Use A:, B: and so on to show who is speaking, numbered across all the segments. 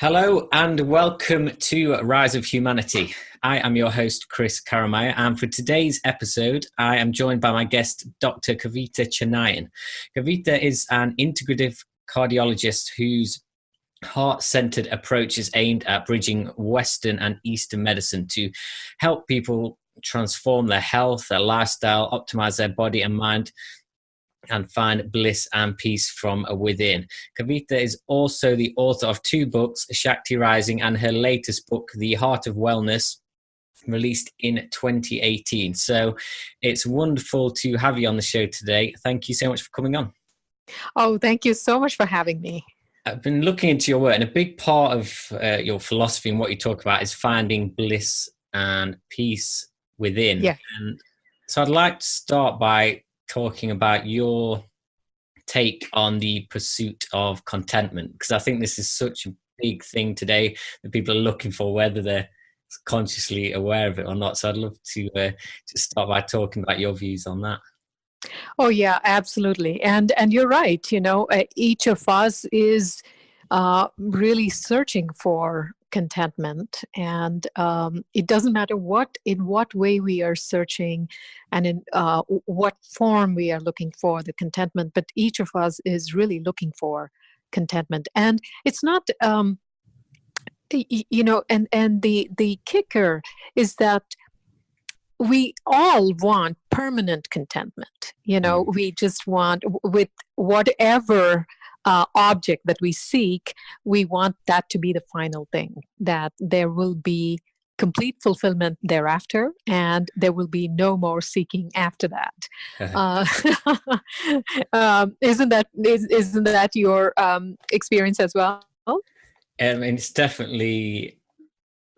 A: Hello and welcome to Rise of Humanity. I am your host, Chris Karamaya, and for today's episode, I am joined by my guest, Dr. Kavitha Chinnaiyan. Kavitha is an integrative cardiologist whose heart-centered approach is aimed at bridging Western and Eastern medicine to help people transform their health, their lifestyle, optimize their body and mind, and find bliss and peace from within. Kavitha is also the author of two books, Shakti Rising and her latest book, The Heart of Wellness, released in 2018. So it's wonderful to have you on the show today. Thank you so much for coming on.
B: Oh, thank you so much for having me.
A: I've been looking into your work, and a big part of your philosophy and what you talk about is finding bliss and peace within.
B: Yeah.
A: And so I'd like to start by talking about your take on the pursuit of contentment, because I think this is such a big thing today that people are looking for, whether they're consciously aware of it or not. So I'd love to just start by talking about your views on that.
B: Oh, yeah, absolutely. And you're right. Each of us is really searching for contentment, and it doesn't matter in what way we are searching and in what form we are looking for the contentment, but each of us is really looking for contentment. And it's not and the kicker is that we all want permanent contentment. We just want, with whatever object that we seek, we want that to be the final thing, that there will be complete fulfillment thereafter, and there will be no more seeking after that. Isn't that your experience as well?
A: And it's definitely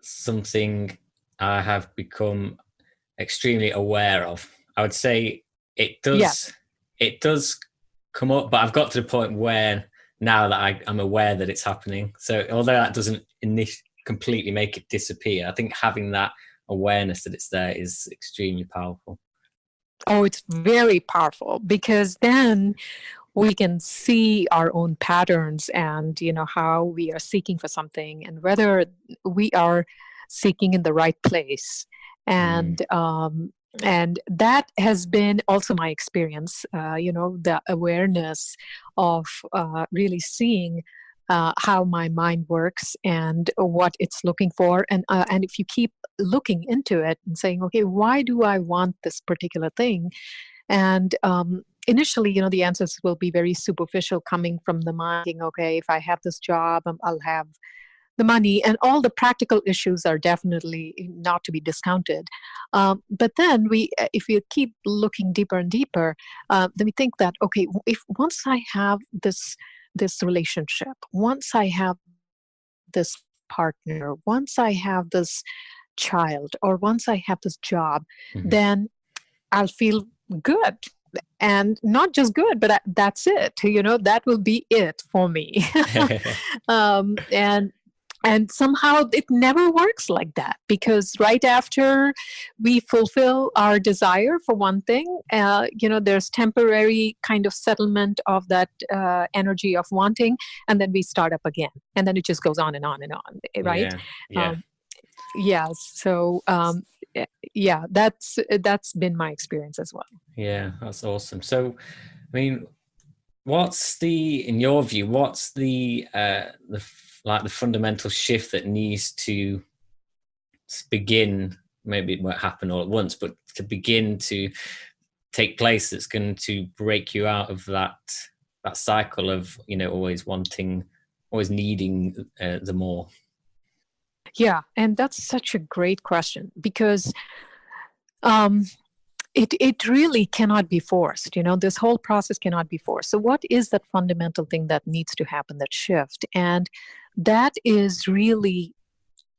A: something I have become extremely aware of. I would say it does come up, but I've got to the point where now that I'm aware that it's happening. So although that doesn't completely make it disappear, I think having that awareness that it's there is extremely powerful.
B: Oh, it's very powerful, because then we can see our own patterns and, how we are seeking for something and whether we are seeking in the right place. And that has been also my experience, the awareness of really seeing how my mind works and what it's looking for. And if you keep looking into it and saying, okay, why do I want this particular thing? And initially, the answers will be very superficial, coming from the mind. Okay, if I have this job, I'll have the money, and all the practical issues are definitely not to be discounted. But then if we keep looking deeper and deeper, then we think that, okay, if once I have this relationship, once I have this partner, once I have this child, or once I have this job, then I'll feel good. And not just good, but that's it. That will be it for me. And somehow it never works like that, because right after we fulfill our desire for one thing, there's temporary kind of settlement of that energy of wanting, and then we start up again, and then it just goes on and on and on, right?
A: Yeah.
B: So that's been my experience as well.
A: Yeah, that's awesome. So, I mean, in your view, what's the fundamental shift that needs to begin? Maybe it won't happen all at once, but to begin to take place, that's going to break you out of that cycle of always wanting, always needing the more.
B: Yeah, and that's such a great question, because it really cannot be forced. This whole process cannot be forced. So what is that fundamental thing that needs to happen, that shift? And that is really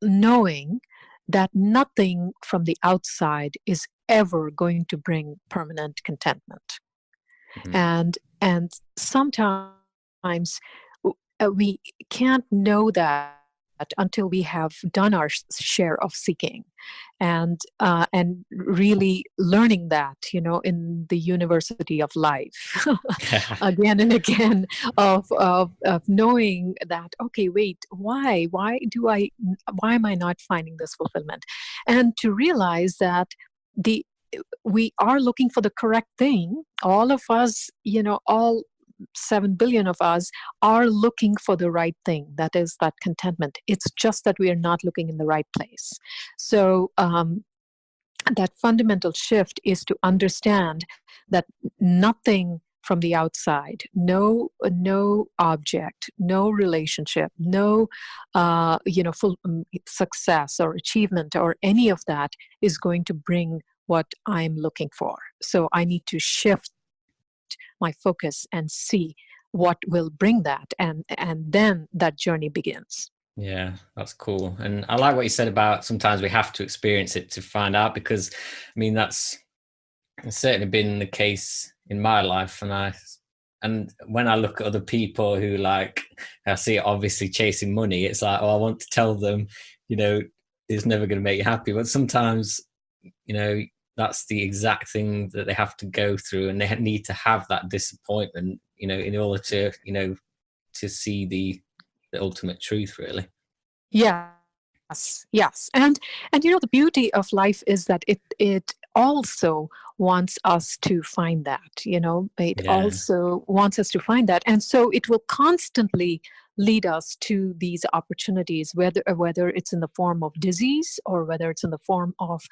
B: knowing that nothing from the outside is ever going to bring permanent contentment. And sometimes we can't know that until we have done our share of seeking, and really learning that, in the university of life, again and again, of knowing that, okay, wait, why am I not finding this fulfillment, and to realize that the we are looking for the correct thing. All of us, all 7 billion of us are looking for the right thing. That is that contentment. It's just that we are not looking in the right place. So that fundamental shift is to understand that nothing from the outside, no object, no relationship, no full success or achievement or any of that is going to bring what I'm looking for. So I need to shift my focus and see what will bring that, and then that journey begins.
A: Yeah, that's cool. And I like what you said about sometimes we have to experience it to find out, because I mean that's certainly been the case in my life. And when I look at other people who, like, I see it obviously chasing money, it's like, oh, I want to tell them, it's never going to make you happy. But sometimes, that's the exact thing that they have to go through, and they need to have that disappointment, in order to, to see the ultimate truth, really.
B: Yes. And the beauty of life is that it also wants us to find that, it also wants us to find that. And so it will constantly lead us to these opportunities, whether it's in the form of disease or whether it's in the form of,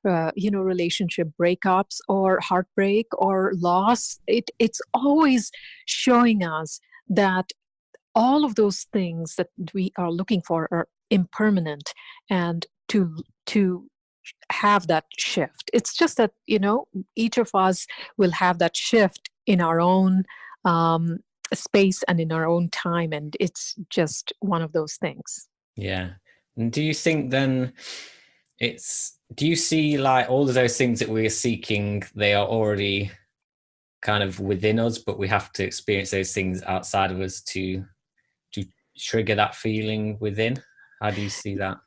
B: relationship breakups or heartbreak or loss. It's always showing us that all of those things that we are looking for are impermanent, and to have that shift. It's just that, each of us will have that shift in our own space and in our own time, and it's just one of those things.
A: Yeah. And do you think then do you see, like, all of those things that we're seeking, they are already kind of within us, but we have to experience those things outside of us to trigger that feeling within? How do you see that?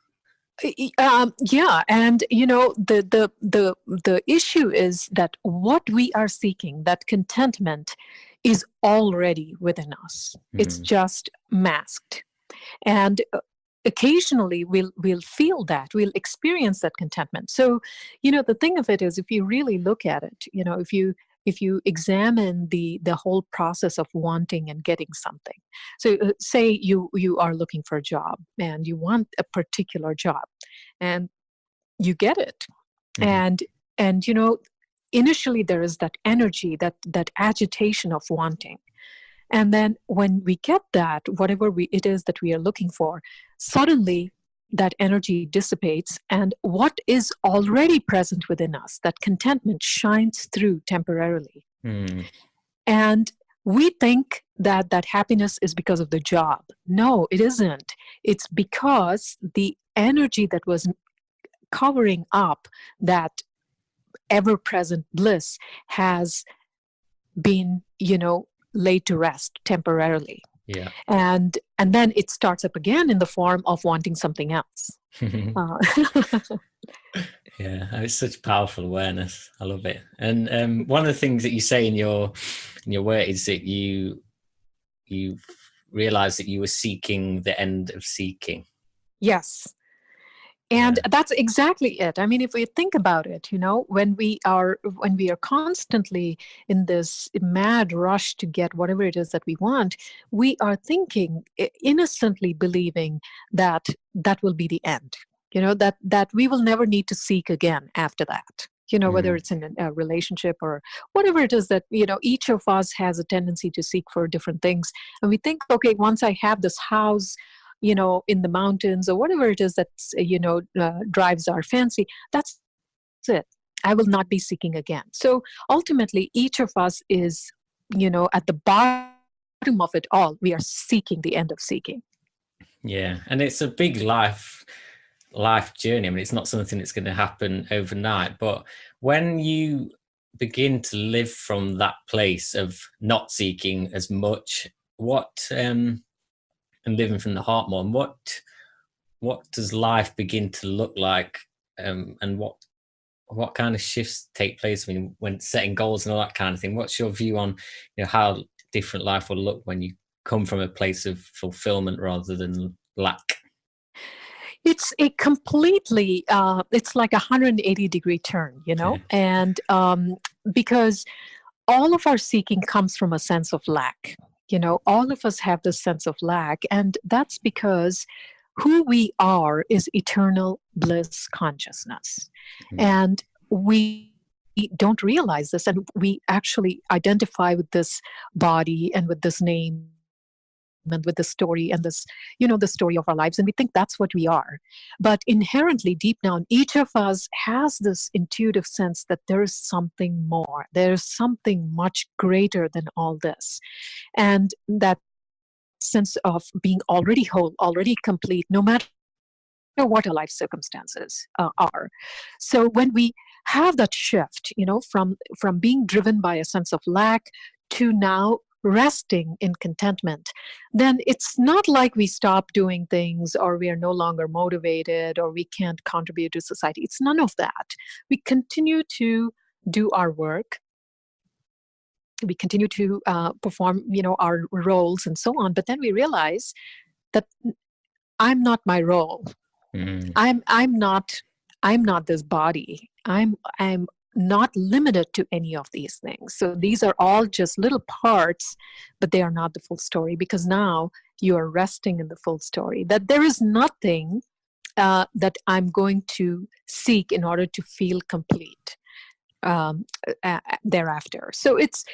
B: Yeah, and the issue is that what we are seeking, that contentment, is already within us. It's just masked, and occasionally we'll feel that, we'll experience that contentment. So the thing of it is, if you really look at it, if you examine the whole process of wanting and getting something. So say you are looking for a job and you want a particular job, and you get it. And initially there is that energy, that agitation of wanting. And then when we get that, whatever it is that we are looking for, suddenly that energy dissipates, and what is already present within us, that contentment, shines through temporarily. And we think that happiness is because of the job. No, it isn't. It's because the energy that was covering up that ever-present bliss has been, laid to rest temporarily.
A: Yeah.
B: And then it starts up again in the form of wanting something else.
A: Yeah, it's such powerful awareness. I love it. And one of the things that you say in your work is that you realized that you were seeking the end of seeking.
B: Yes. And that's exactly it. I mean, if we think about it, when we are constantly in this mad rush to get whatever it is that we want, we are thinking, innocently believing that will be the end. That we will never need to seek again after that. Whether it's in a relationship or whatever it is that, each of us has a tendency to seek for different things. And we think, okay, once I have this house, in the mountains or whatever it is that, drives our fancy, that's it. I will not be seeking again. So ultimately, each of us is, at the bottom of it all, we are seeking the end of seeking.
A: Yeah. And it's a big life journey. I mean, it's not something that's going to happen overnight, but when you begin to live from that place of not seeking as much, and living from the heart more, and what does life begin to look like, and what kind of shifts take place when setting goals and all that kind of thing? What's your view on, how different life will look when you come from a place of fulfillment rather than lack?
B: It's a completely, it's like 180-degree turn,
A: Okay.
B: and because all of our seeking comes from a sense of lack. All of us have this sense of lack, and that's because who we are is eternal bliss consciousness.
A: Mm.
B: And we don't realize this, and we actually identify with this body and with this name and with the story and this, the story of our lives, and we think that's what we are. But inherently, deep down, each of us has this intuitive sense that there is something more, there's something much greater than all this. And that sense of being already whole, already complete, no matter what our life circumstances are. So when we have that shift, from being driven by a sense of lack to now resting in contentment, then it's not like we stop doing things or we are no longer motivated or we can't contribute to society. It's none of that. We continue to do our work. We continue to perform, our roles and so on. But then we realize that I'm not my role.
A: Mm.
B: I'm not this body. I'm not limited to any of these things. So these are all just little parts, but they are not the full story, because now you are resting in the full story, that there is nothing that I'm going to seek in order to feel complete thereafter. So it's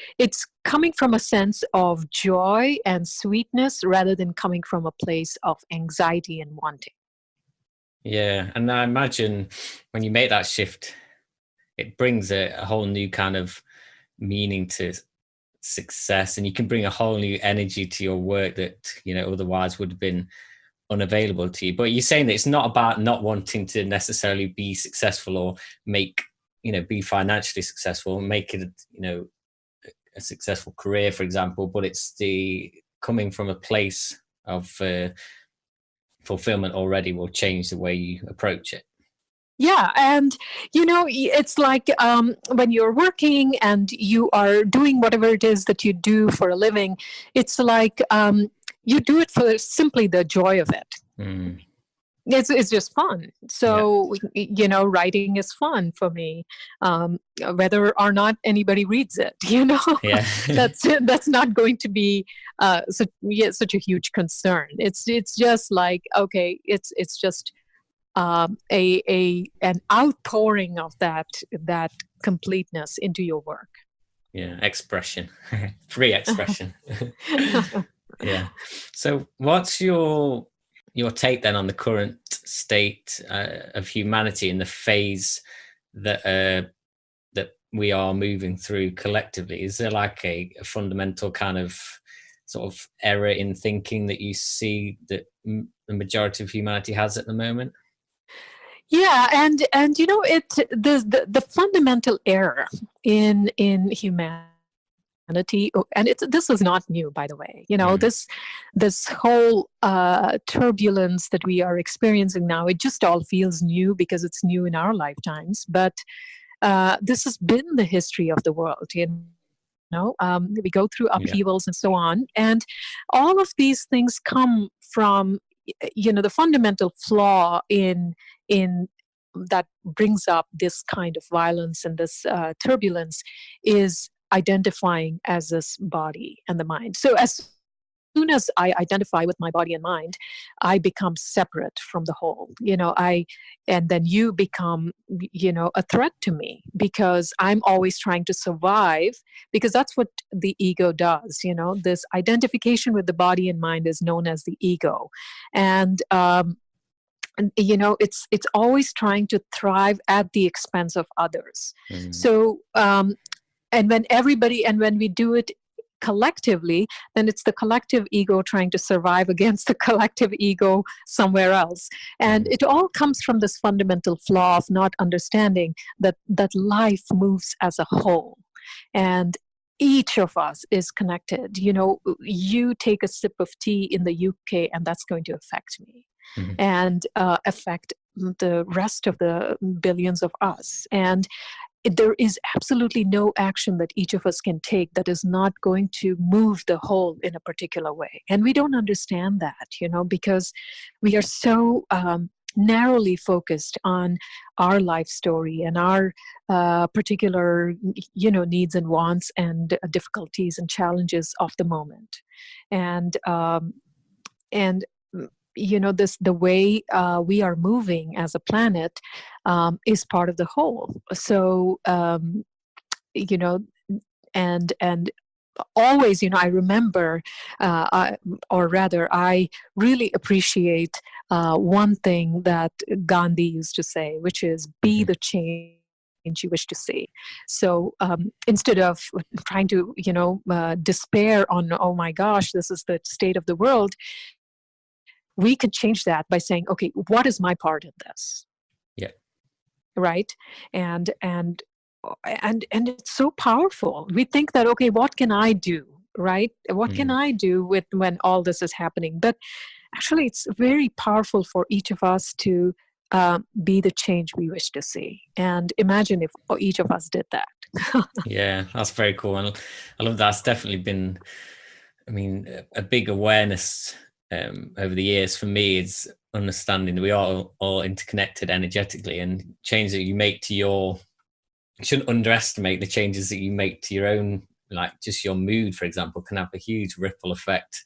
B: coming from a sense of joy and sweetness rather than coming from a place of anxiety and wanting.
A: Yeah, and I imagine when you make that shift, it brings a whole new kind of meaning to success, and you can bring a whole new energy to your work that otherwise would have been unavailable to you. But you're saying that it's not about not wanting to necessarily be successful or make be financially successful, make it a successful career, for example, but it's the coming from a place of fulfillment already will change the way you approach it.
B: Yeah, and it's like when you're working and you are doing whatever it is that you do for a living, it's like you do it for simply the joy of it.
A: Mm.
B: It's just fun.
A: Yeah.
B: So writing is fun for me, whether or not anybody reads it.
A: Yeah.
B: That's not going to be such a huge concern. It's just like, okay, it's just an outpouring of that completeness into your work.
A: Yeah, expression. Free expression. Yeah. So what's your take then on the current state of humanity in the phase that that we are moving through collectively? Is there like a fundamental kind of sort of error in thinking that you see that the majority of humanity has at the moment?
B: Yeah, and the fundamental error in humanity, and this is not new, by the way.
A: Mm.
B: This whole turbulence that we are experiencing now, it just all feels new because it's new in our lifetimes. But this has been the history of the world. We go through
A: Yeah.
B: upheavals and so on, and all of these things come from the fundamental flaw in that brings up this kind of violence and this turbulence is identifying as this body and the mind. So as soon as I identify with my body and mind, I become separate from the whole. And then you become, a threat to me because I'm always trying to survive, because that's what the ego does. This identification with the body and mind is known as the ego. And it's always trying to thrive at the expense of others.
A: Mm.
B: So and when we do it collectively, then it's the collective ego trying to survive against the collective ego somewhere else. And it all comes from this fundamental flaw of not understanding that life moves as a whole, and each of us is connected. You take a sip of tea in the UK and that's going to affect me.
A: Mhm.
B: and affect the rest of the billions of us. And there is absolutely no action that each of us can take that is not going to move the whole in a particular way. And we don't understand that, because we are so narrowly focused on our life story and our particular, needs and wants and difficulties and challenges of the moment. And the way we are moving as a planet is part of the whole. So you know and always, I remember, or rather I really appreciate one thing that Gandhi used to say, which is be
A: Mhm.
B: the change you wish to see. So instead of trying to despair on, oh my gosh, this is the state of the world, we could change that by saying, okay, what is my part in this?
A: Yeah.
B: Right. And and and and it's so powerful. We think that, okay, what can I do? Right. What can
A: Mhm.
B: I do with when all this is happening? But actually, it's very powerful for each of us to be the change we wish to see. And imagine if each of us did that.
A: Yeah, that's very cool. And I love that. It's definitely been, I mean, a big awareness over the years for me is understanding that we are all interconnected energetically, and change that you make to your, you shouldn't underestimate the changes that you make to your own, like just your mood, for example, can have a huge ripple effect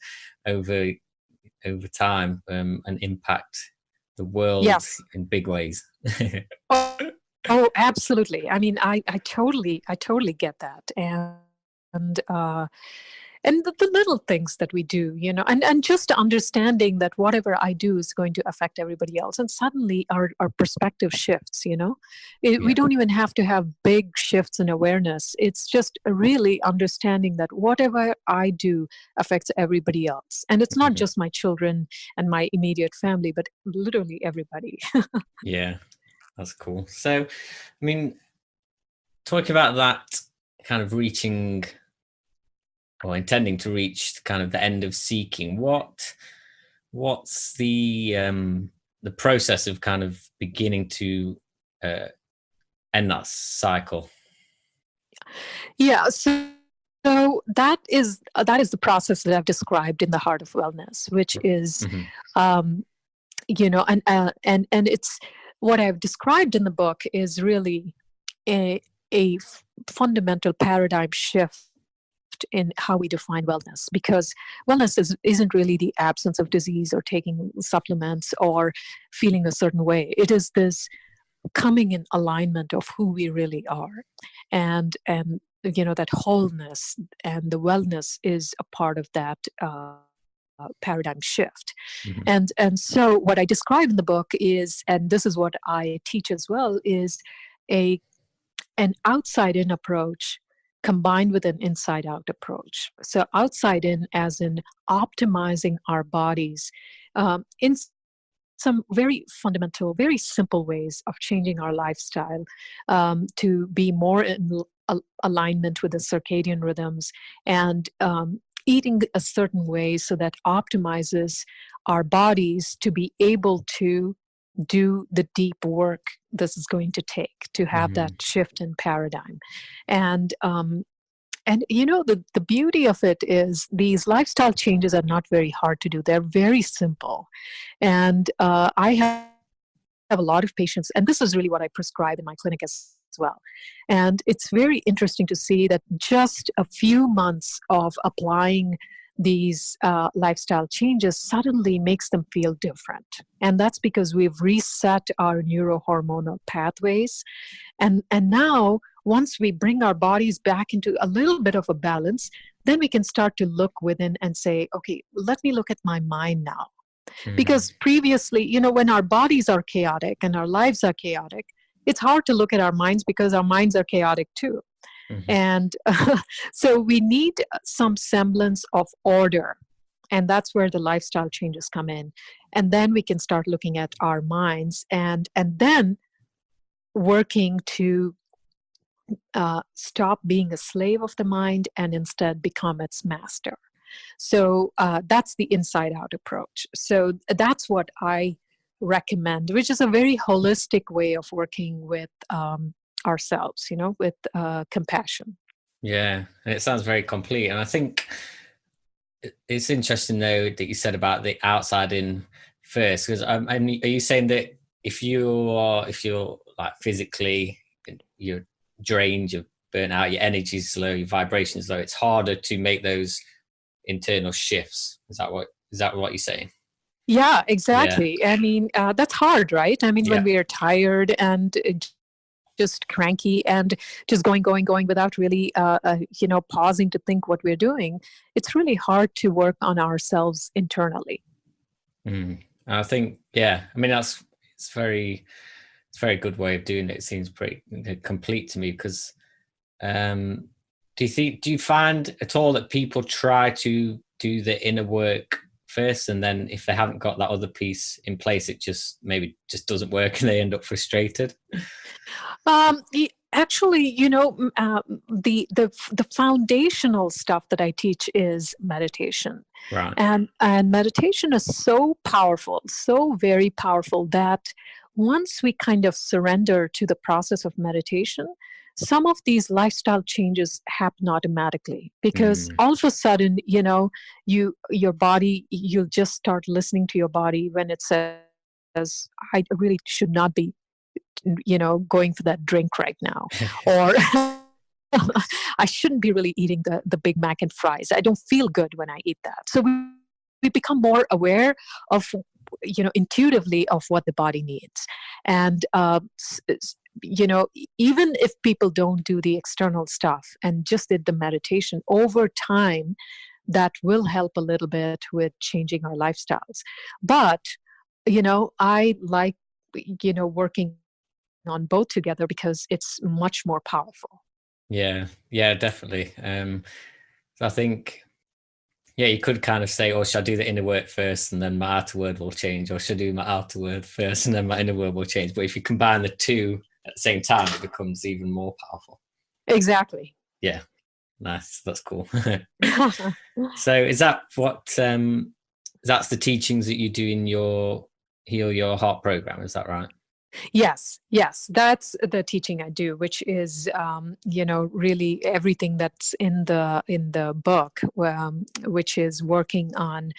A: over time, and impact the world
B: Yes.
A: in big ways.
B: Oh, oh, absolutely. I mean, I totally get that. And the little things that we do, and just understanding that whatever I do is going to affect everybody else, and suddenly our perspective shifts. We
A: Yeah.
B: don't even have to have big shifts in awareness. It's just really understanding that whatever I do affects everybody else, and it's not
A: Mhm.
B: just my children and my immediate family, but literally everybody.
A: Yeah, that's cool. So, I mean, talking about that kind of reaching or intending to reach kind of the end of seeking, what's the process of kind of beginning to uh, end that cycle?
B: Yeah, so that is the process that I've described in the Heart of Wellness, which is,
A: Mm-hmm.
B: um, and it's what I've described in the book is really a fundamental paradigm shift in how we define wellness, because wellness isn't really the absence of disease or taking supplements or feeling a certain way. It is this coming in alignment of who we really are, and that wholeness and the wellness is a part of that paradigm shift.
A: Mm-hmm.
B: And so what I describe in the book is, and this is what I teach as well, is a an outside in approach combined with an inside out approach. So outside in as in optimizing our bodies in some very fundamental, very simple ways of changing our lifestyle to be more in alignment with the circadian rhythms, and eating a certain way so that optimizes our bodies to be able to do the deep work this is going to take to have that
A: Mm-hmm.
B: shift in paradigm. And the beauty of it is these lifestyle changes are not very hard to do. They're very simple. And I have a lot of patients, and this is really what I prescribe in my clinic as well. And it's very interesting to see that just a few months of applying these lifestyle changes suddenly makes them feel different. And that's because we've reset our neurohormonal pathways. And now, once we bring our bodies back into a little bit of a balance, then we can start to look within and say, okay, let me look at my mind now.
A: Mm-hmm.
B: Because previously, when our bodies are chaotic and our lives are chaotic, it's hard to look at our minds because our minds are chaotic too.
A: Mm-hmm.
B: And so we need some semblance of order. And that's where the lifestyle changes come in. And then we can start looking at our minds, and then working to stop being a slave of the mind and instead become its master. So that's the inside out approach. So that's what I recommend, which is a very holistic way of working with ourselves, with compassion.
A: Yeah, and it sounds very complete. And I think it's interesting though that you said about the outside in first, because are you saying that if you're like physically you're drained, you're burnt out, your energy's low, your vibration's low, it's harder to make those internal shifts. Is that what you're saying?
B: Yeah,
A: Yeah.
B: exactly. I mean, that's hard, right? I mean, when
A: Yeah.
B: we are tired and just cranky and just going without really, pausing to think what we're doing, it's really hard to work on ourselves internally.
A: I think, yeah, I mean, it's a very good way of doing it. It seems pretty complete to me because do you find at all that people try to do the inner work first, and then if they haven't got that other piece in place, it just doesn't work and they end up frustrated?
B: Actually, the foundational stuff that I teach is meditation,
A: Right.
B: and meditation is so powerful, so very powerful, that once we kind of surrender to the process of meditation, some of these lifestyle changes happen automatically, because
A: Mm.
B: all of a sudden, your body, you'll just start listening to your body when it says, I really should not be going for that drink right now, or I shouldn't be really eating the Big Mac and fries. I don't feel good when I eat that. So we become more aware of, intuitively, of what the body needs. And even if people don't do the external stuff and just did the meditation over time, that will help a little bit with changing our lifestyles. But I like working on both together because it's much more powerful.
A: Yeah, yeah, definitely. So I think, yeah, you could kind of say, oh, should I do the inner work first and then my outer word will change, or should I do my outer word first and then my inner word will change? But if you combine the two at the same time, it becomes even more powerful.
B: Exactly.
A: Yeah, nice. That's cool. So is that what that's the teachings that you do in your Heal Your Heart program? Is that right?
B: Yes, that's the teaching I do, which is really everything that's in the book, which is working on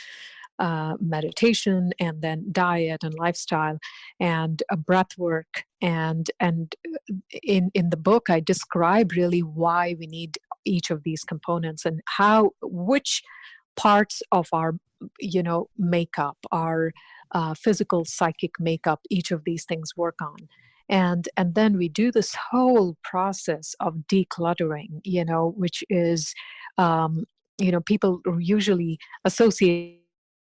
B: meditation, and then diet and lifestyle, and breath work, and in the book I describe really why we need each of these components, and which parts of our makeup, our physical psychic makeup, each of these things work on. And then we do this whole process of decluttering, which is people usually associate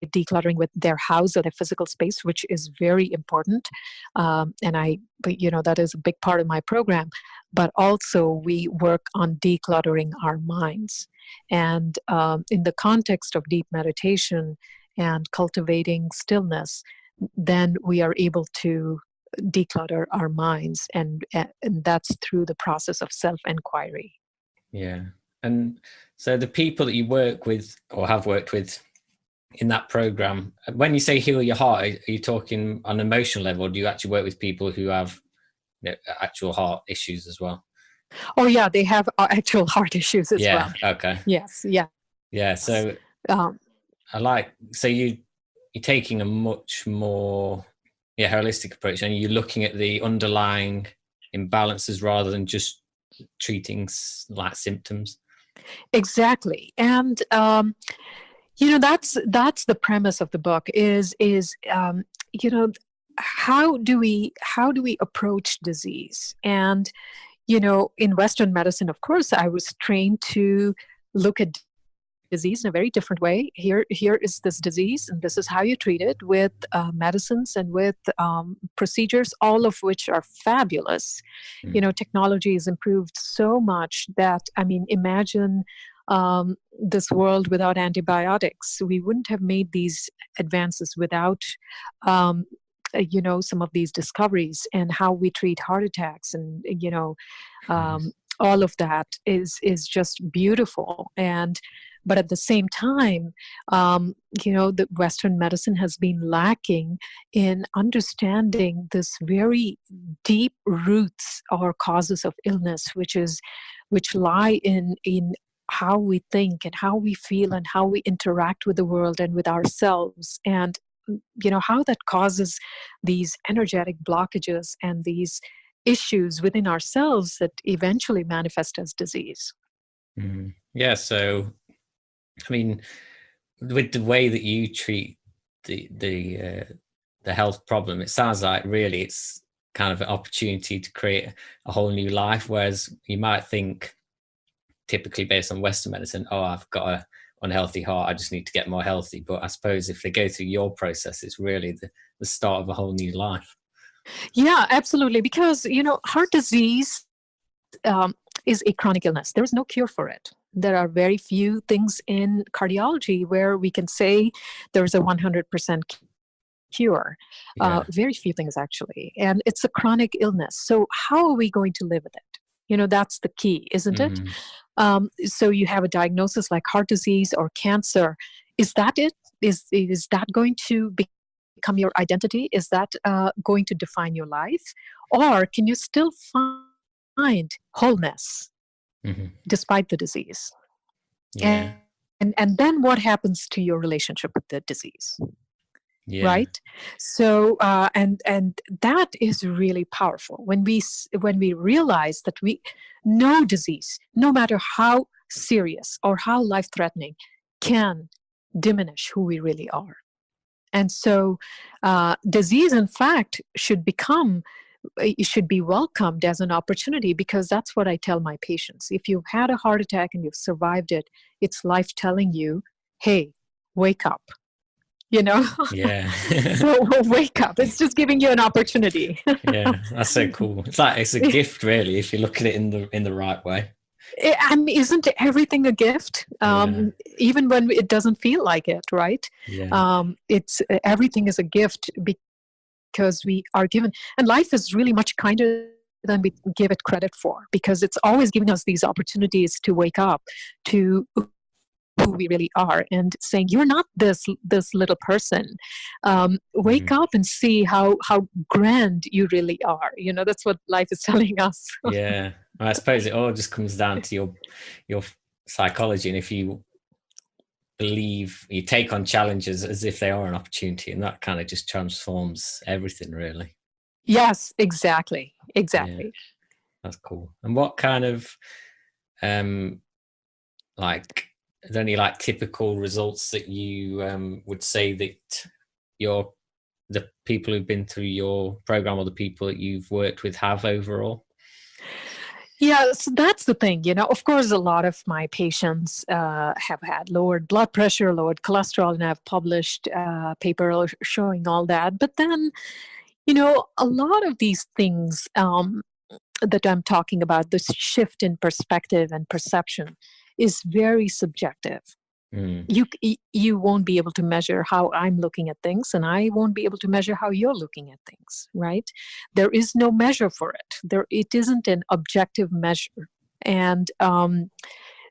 B: decluttering with their house or their physical space, which is very important. But that is a big part of my program. But also we work on decluttering our minds. And in the context of deep meditation and cultivating stillness, then we are able to declutter our minds, and that's through the process of self-inquiry.
A: Yeah. And so the people that you work with or have worked with in that program, when you say heal your heart, are you talking on an emotional level, or do you actually work with people who have actual heart issues as well?
B: Oh yeah, they have actual heart issues as
A: Yeah.
B: well.
A: Okay.
B: Yes, yes.
A: Yeah. So
B: Um,
A: you're taking a much more holistic approach, and you're looking at the underlying imbalances rather than just treating like symptoms.
B: exactly. And that's the premise of the book is you know how do we approach disease. And in Western medicine, of course, I was trained to look at disease in a very different way. Here is this disease, and this is how you treat it, with medicines and with procedures, all of which are fabulous. Technology has improved so much that, I mean, imagine this world without antibiotics. We wouldn't have made these advances without um, some of these discoveries, and how we treat heart attacks, and all of that is just beautiful. And But at the same time, the Western medicine has been lacking in understanding this very deep roots or causes of illness, which lie in how we think and how we feel and how we interact with the world and with ourselves, and how that causes these energetic blockages and these issues within ourselves that eventually manifest as disease.
A: Yeah, so I mean, with the way that you treat the health problem, it sounds like really it's kind of an opportunity to create a whole new life. Whereas you might think, typically based on Western medicine, oh, I've got a unhealthy heart, I just need to get more healthy. But I suppose if they go through your process, it's really the start of a whole new life.
B: Yeah, absolutely. Because, heart disease is a chronic illness. There is no cure for it. There are very few things in cardiology where we can say there's a 100% cure. Very few things, actually. And it's a chronic illness. So how are we going to live with it? That's the key, isn't it? So you have a diagnosis like heart disease or cancer. Is that it? Is that going to become your identity? Is that going to define your life? Or can you still find wholeness despite the disease?
A: Yeah.
B: And then what happens to your relationship with the disease?
A: Yeah.
B: Right. So and that is really powerful when we realize that no disease, no matter how serious or how life-threatening, can diminish who we really are. And so disease, in fact, should be welcomed as an opportunity, because that's what I tell my patients. If you've had a heart attack and you've survived it, it's life telling you, hey, wake up.
A: Yeah.
B: So wake up. It's just giving you an opportunity.
A: Yeah, that's so cool. It's a gift, really, if you look at it in the right way.
B: I mean, isn't everything a gift? Even when it doesn't feel like it, right?
A: Yeah.
B: It's everything is a gift because we are given, and life is really much kinder than we give it credit for, because it's always giving us these opportunities to wake up to who we really are, and saying, you're not this little person. Wake up and see how grand you really are. That's what life is telling us.
A: Yeah, I suppose it all just comes down to your psychology, and if you believe, you take on challenges as if they are an opportunity, and that kind of just transforms everything, really.
B: Yes, exactly.
A: Yeah, that's cool. And what kind of like, are there any like typical results that you would say that the people who've been through your program or the people that you've worked with have overall?
B: Yeah, so that's the thing. Of course, a lot of my patients have had lowered blood pressure, lowered cholesterol, and I've published paper showing all that. But then, a lot of these things that I'm talking about, this shift in perspective and perception, is very subjective. You won't be able to measure how I'm looking at things, and I won't be able to measure how you're looking at things, right? There is no measure for it. It isn't an objective measure. And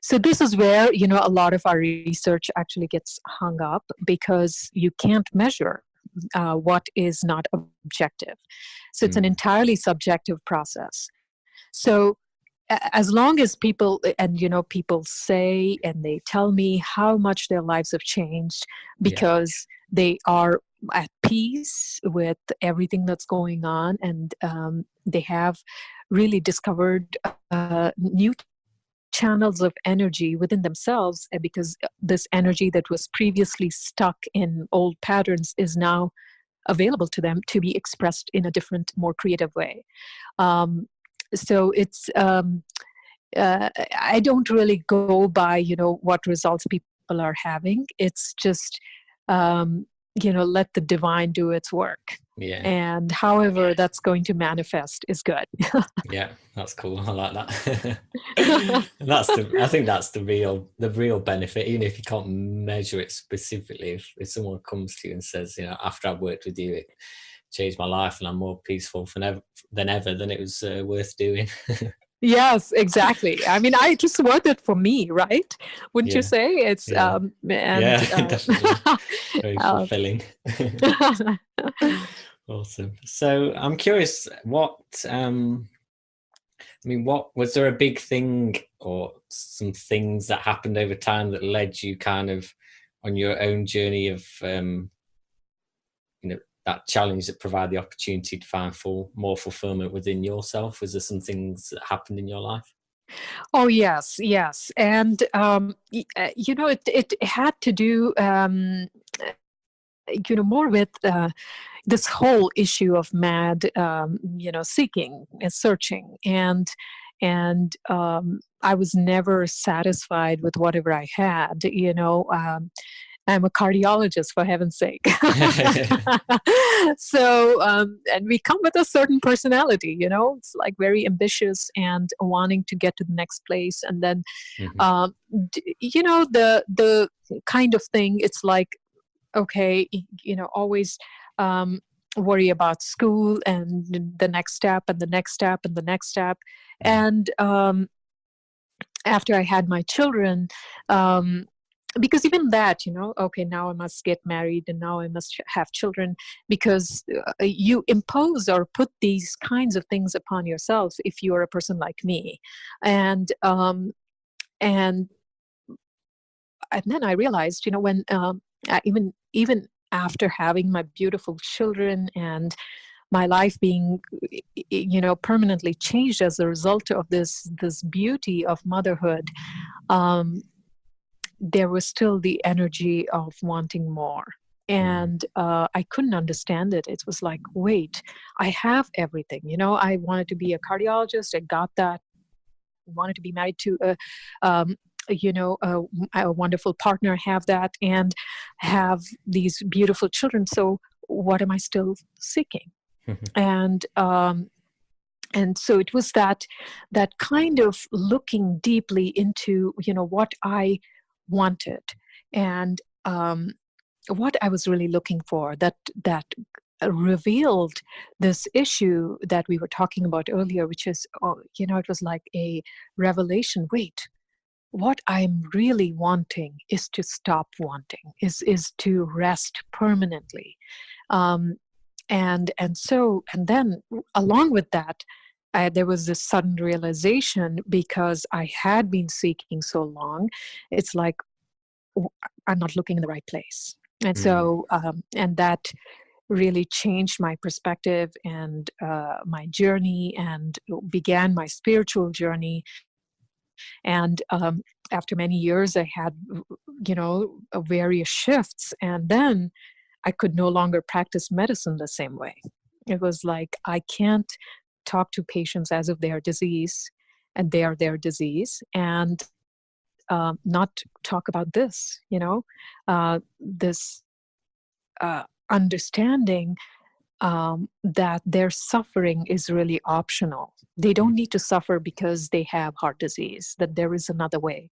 B: so this is where, a lot of our research actually gets hung up, because you can't measure what is not objective. So it's an entirely subjective process. So as long as people say and they tell me how much their lives have changed because they are at peace with everything that's going on, and they have really discovered new channels of energy within themselves, because this energy that was previously stuck in old patterns is now available to them to be expressed in a different, more creative way. So it's I don't really go by what results people are having. It's just let the divine do its work. And however that's going to manifest is good.
A: Yeah, that's cool. I like that. I think that's the real benefit, even if you can't measure it specifically. If someone comes to you and says, after I've worked with you, it changed my life and I'm more peaceful than ever, then it was worth doing.
B: Yes, exactly. I mean, I just want it for me, right? Wouldn't you
A: Yeah,
B: say? It's
A: yeah,
B: and
A: yeah, definitely. Very
B: uh,
A: fulfilling. Awesome. So I'm curious, what was there a big thing or some things that happened over time that led you kind of on your own journey of, that challenge that provide the opportunity to find more fulfillment within yourself? Was there some things that happened in your life?
B: Oh yes, yes, and it had to do more with this whole issue of mad seeking and searching, and I was never satisfied with whatever I had. I'm a cardiologist, for heaven's sake. So, and we come with a certain personality, it's like very ambitious and wanting to get to the next place. And then,
A: Mhm.
B: the kind of thing, it's like, okay, always um, worry about school and the next step and the next step and the next step.
A: Mm.
B: And after I had my children, um, because even that, okay, now I must get married and now I must have children, because you impose or put these kinds of things upon yourself if you are a person like me. And and and then I realized, when even after having my beautiful children and my life being permanently changed as a result of this beauty of motherhood, um, there was still the energy of wanting more.
A: Mm.
B: And I couldn't understand it. It was like, wait, I have everything. I wanted to be a cardiologist. I got that. Wanted to be married to um, a wonderful partner, have that, and have these beautiful children. So what am I still seeking? And so it was that kind of looking deeply into what I wanted, and what I was really looking for, that revealed this issue that we were talking about earlier, which is, it was like a revelation. Wait, what I'm really wanting is to stop wanting, is to rest permanently. Um, and then along with that, there was this sudden realization, because I had been seeking so long. It's like, w- I'm not looking in the right place. And
A: Mm.
B: so, and that really changed my perspective and my journey, and began my spiritual journey. And after many years, I had, various shifts. And then I could no longer practice medicine the same way. It was like, I can't talk to patients as if they are disease and they are their disease, and not talk about this, this understanding that their suffering is really optional. They don't need to suffer because they have heart disease, that there is another way.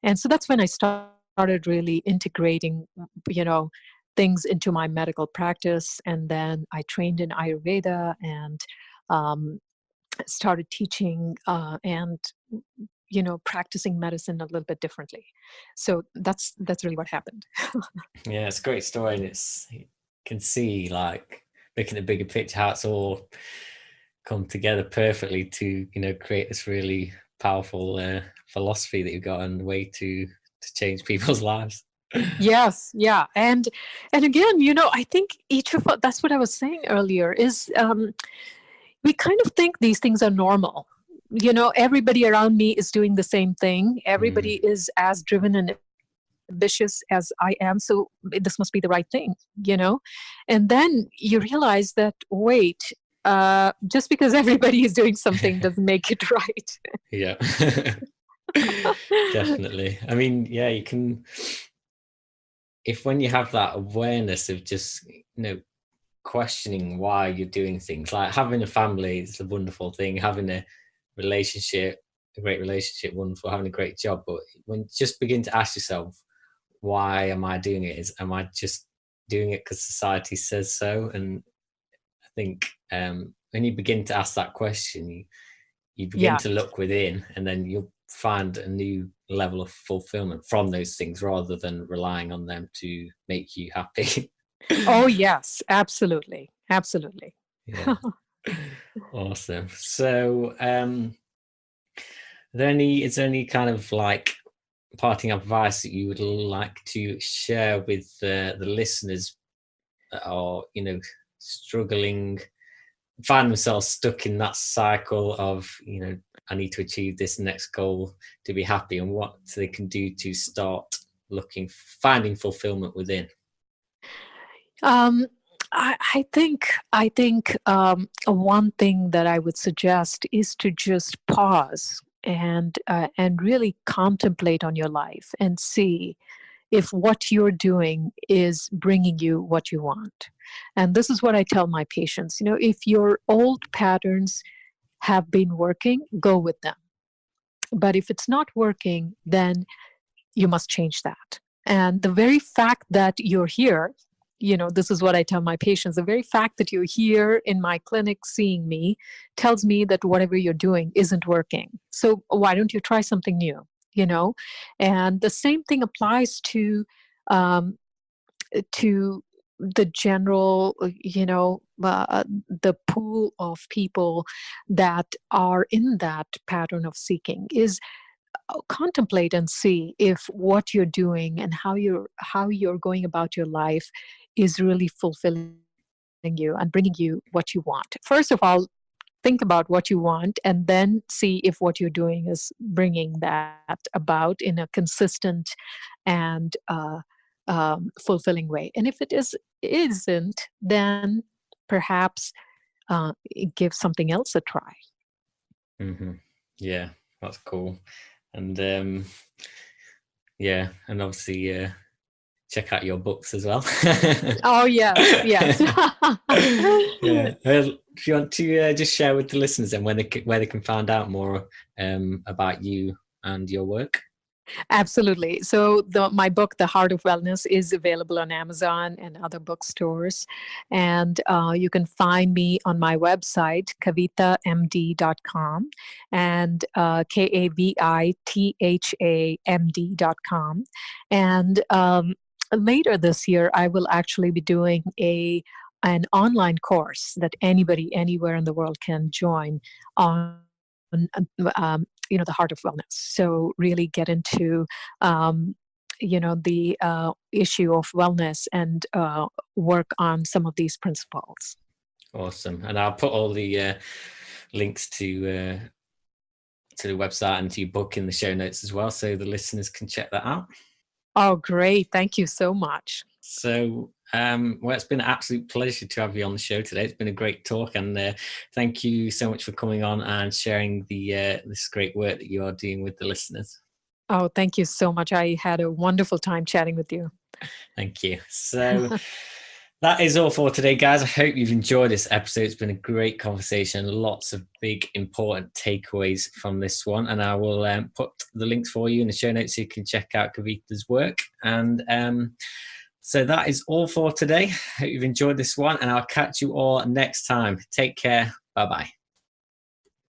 B: And so that's when I started really integrating, you know, things into my medical practice. And then I trained in Ayurveda, and um, started teaching and practicing medicine a little bit differently. So that's really what happened.
A: Yeah, it's a great story, and you can see, like, looking at the bigger picture, how it's all come together perfectly to create this really powerful philosophy that you've got and way to change people's lives.
B: Yes, yeah, and again, I think each of us, that's what I was saying earlier, is we kind of think these things are normal. Everybody around me is doing the same thing.
A: Mm.
B: Everybody is as driven and ambitious as I am, so this must be the right thing. And then you realize that, wait, just because everybody is doing something doesn't make it right.
A: Yeah. Definitely. I mean, yeah, you can, if when you have that awareness of just questioning why you're doing things, like having a family is a wonderful thing, having a relationship, a great relationship, wonderful, having a great job, but when just begin to ask yourself, why am I doing it? Am I just doing it because society says so? And I think when you begin to ask that question, you begin to look within, and then you'll find a new level of fulfillment from those things rather than relying on them to make you happy.
B: Oh, yes, absolutely. Absolutely.
A: Yeah. Awesome. So, is there any kind of like parting advice that you would like to share with the listeners that are, struggling, find themselves stuck in that cycle of, I need to achieve this next goal to be happy, and what they can do to start finding fulfillment within?
B: Um, I think one thing that I would suggest is to just pause and really contemplate on your life and see if what you're doing is bringing you what you want. And this is what I tell my patients. If your old patterns have been working, go with them. But if it's not working, then you must change that. And the very fact that you're here, this is what I tell my patients, the very fact that you're here in my clinic seeing me tells me that whatever you're doing isn't working. So why don't you try something new? And the same thing applies um, to the general, the pool of people that are in that pattern of seeking is contemplate and see if what you're doing and how you're going about your life is really fulfilling you and bringing you what you want. First of all, think about what you want and then see if what you're doing is bringing that about in a consistent and fulfilling way. And if it isn't, then perhaps give something else a try.
A: Mm-hmm. Yeah, that's cool. And and obviously check out your books as well.
B: Oh, yes.
A: Yeah. Do you want to just share with the listeners then where they can find out more about you and your work?
B: Absolutely. So my book, The Heart of Wellness, is available on Amazon and other bookstores. And you can find me on my website, kavithamd.com, and KAVITHAMD.com. And later this year, I will actually be doing an online course that anybody anywhere in the world can join on the heart of wellness. So really get into the issue of wellness and work on some of these principles.
A: Awesome. And I'll put all the links to the website and to your book in the show notes as well, so the listeners can check that out.
B: Oh, great. Thank you so much.
A: So, it's been an absolute pleasure to have you on the show today. It's been a great talk, and thank you so much for coming on and sharing this great work that you are doing with the listeners.
B: Oh, thank you so much. I had a wonderful time chatting with you.
A: Thank you. So that is all for today, guys. I hope you've enjoyed this episode. It's been a great conversation. Lots of big, important takeaways from this one. And I will put the links for you in the show notes so you can check out Kavitha's work. And so that is all for today. Hope you've enjoyed this one, and I'll catch you all next time. Take care. Bye-bye.